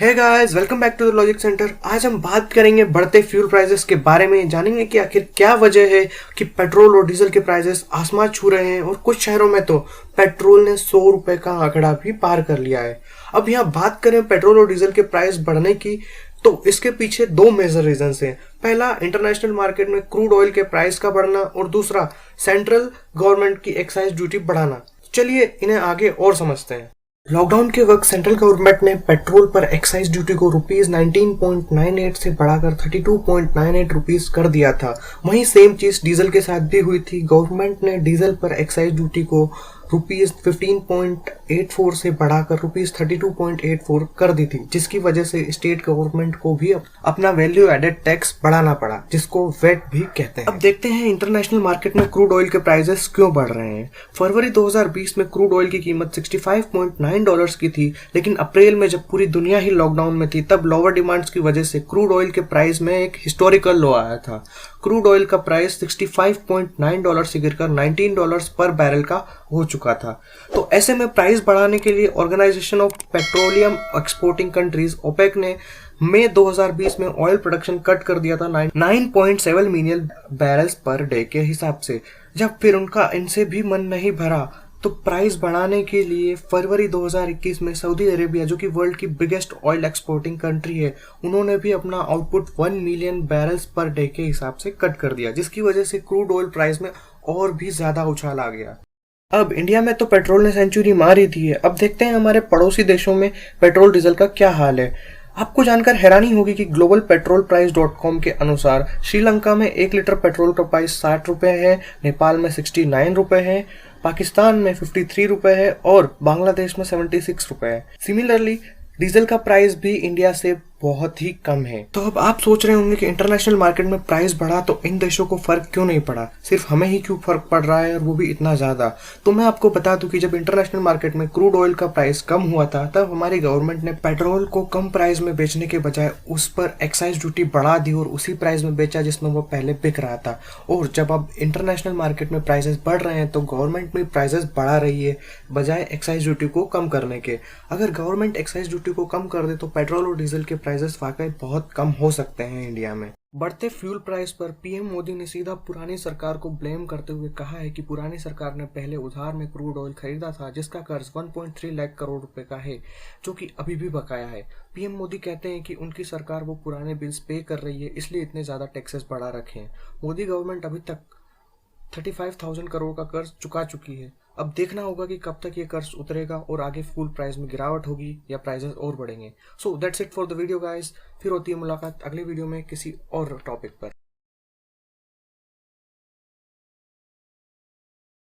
Hey guys, welcome back to the logic centre. आज हम बात करेंगे बढ़ते फ्यूल प्राइसेस के बारे में। जानेंगे कि आखिर क्या वजह है कि पेट्रोल और डीजल के प्राइसेस आसमान छू रहे हैं और कुछ शहरों में तो पेट्रोल ने 100 रुपए का आंकड़ा भी पार कर लिया है। अब यहाँ बात करें पेट्रोल और डीजल के प्राइस बढ़ने की, तो इसके पीछे दो मेजर रीजन हैं। पहला, इंटरनेशनल मार्केट में क्रूड ऑयल के प्राइस का बढ़ना और दूसरा, सेंट्रल गवर्नमेंट की एक्साइज ड्यूटी बढ़ाना। चलिए इन्हें आगे और समझते हैं। लॉकडाउन के वक्त सेंट्रल गवर्नमेंट ने पेट्रोल पर एक्साइज ड्यूटी को रुपीज 19.98 से बढ़ाकर 32.98 रुपीज कर दिया था। वहीं सेम चीज डीजल के साथ भी हुई थी। गवर्नमेंट ने डीजल पर एक्साइज ड्यूटी को रुपीज 15.84 से बढ़ाकर रुपीज 32.84 कर दी थी, जिसकी वजह से स्टेट गवर्नमेंट को भी अपना वैल्यू एडेड टैक्स बढ़ाना पड़ा, जिसको वेट भी कहते हैं। अब देखते हैं इंटरनेशनल मार्केट में क्रूड ऑयल के प्राइसेस क्यों बढ़ रहे हैं। फरवरी 2020 में क्रूड ऑयल की कीमत $65.9 की थी, लेकिन अप्रैल में जब पूरी दुनिया ही लॉकडाउन में थी, तब लोअर डिमांड्स की वजह से क्रूड ऑयल के प्राइस में एक हिस्टोरिकल लो आया था। क्रूड ऑयल का प्राइस $65.9 से गिरकर $19 पर बैरल का हो चुका था। तो ऐसे में प्राइस बढ़ाने के लिए organization of petroleum exporting countries OPEC ने मई 2020 में ऑयल प्रोडक्शन कट कर दिया था 9.7 मिलियन बैरल्स पर डे के हिसाब से। जब फिर उनका इनसे भी मन नहीं भरा, तो प्राइस बढ़ाने के लिए फरवरी 2021 में सऊदी अरेबिया, जो कि वर्ल्ड की बिगेस्ट ऑयल एक्सपोर्टिंग कंट्री है, उन्होंने भी अपना output 1 million barrels per day के हिसाब से कट कर दिया, जिसकी वजह से क्रूड ऑयल प्राइस में और भी ज्यादा उछाल आ गया। अब इंडिया में तो पेट्रोल ने सेंचुरी मार ही दी है। अब देखते हैं हमारे पड़ोसी देशों में पेट्रोल डीजल का क्या हाल है। आपको जानकर हैरानी होगी कि ग्लोबल पेट्रोल प्राइस.com के अनुसार श्रीलंका में 1 लीटर पेट्रोल का प्राइस 60 रुपए है, नेपाल में 69 रुपए है, पाकिस्तान में 53 रुपए है और बांग्लादेश में 76 रुपए है। सिमिलरली डीजल का प्राइस भी इंडिया से बहुत ही कम है। तो अब आप सोच रहे होंगे कि इंटरनेशनल मार्केट में प्राइस बढ़ा तो इन देशों को फर्क क्यों नहीं पड़ा, सिर्फ हमें ही क्यों फर्क पड़ रहा है और वो भी इतना ज्यादा। तो मैं आपको बता दूं कि जब इंटरनेशनल मार्केट में क्रूड ऑयल का प्राइस कम हुआ था, तब हमारी गवर्नमेंट ने पेट्रोल को कम प्राइस में बेचने के बजाय उस पर एक्साइज ड्यूटी बढ़ा दी और उसी प्राइस में बेचा जिसमें वो पहले बिक रहा था। और जब अब इंटरनेशनल मार्केट में प्राइसेस बढ़ रहे हैं, तो गवर्नमेंट भी प्राइसेस बढ़ा रही है बजाय एक्साइज ड्यूटी को कम करने के। अगर गवर्नमेंट एक्साइज ड्यूटी को कम कर दे तो पेट्रोल और डीजल के प्राइसेस बहुत कम हो सकते हैं इंडिया में। बढ़ते फ्यूल प्राइस पर पीएम मोदी ने सीधा पुरानी सरकार को ब्लेम करते हुए कहा है कि पुरानी सरकार ने पहले उधार में क्रूड ऑयल खरीदा था, जिसका कर्ज 1.3 लाख करोड़ रुपए का है, जो कि अभी भी बकाया है। पीएम मोदी कहते हैं कि उनकी सरकार वो पुराने बिल्स पे कर रही है, इसलिए इतने ज्यादा टैक्सेस बढ़ा रखे हैं। मोदी गवर्नमेंट अभी तक 35,000 करोड़ का कर्ज चुका चुकी है। अब देखना होगा कि कब तक ये कर्ज उतरेगा और आगे फुल प्राइस में गिरावट होगी या प्राइसेस और बढ़ेंगे। So that's it for the video guys. फिर होती है मुलाकात अगले वीडियो में किसी और टॉपिक पर।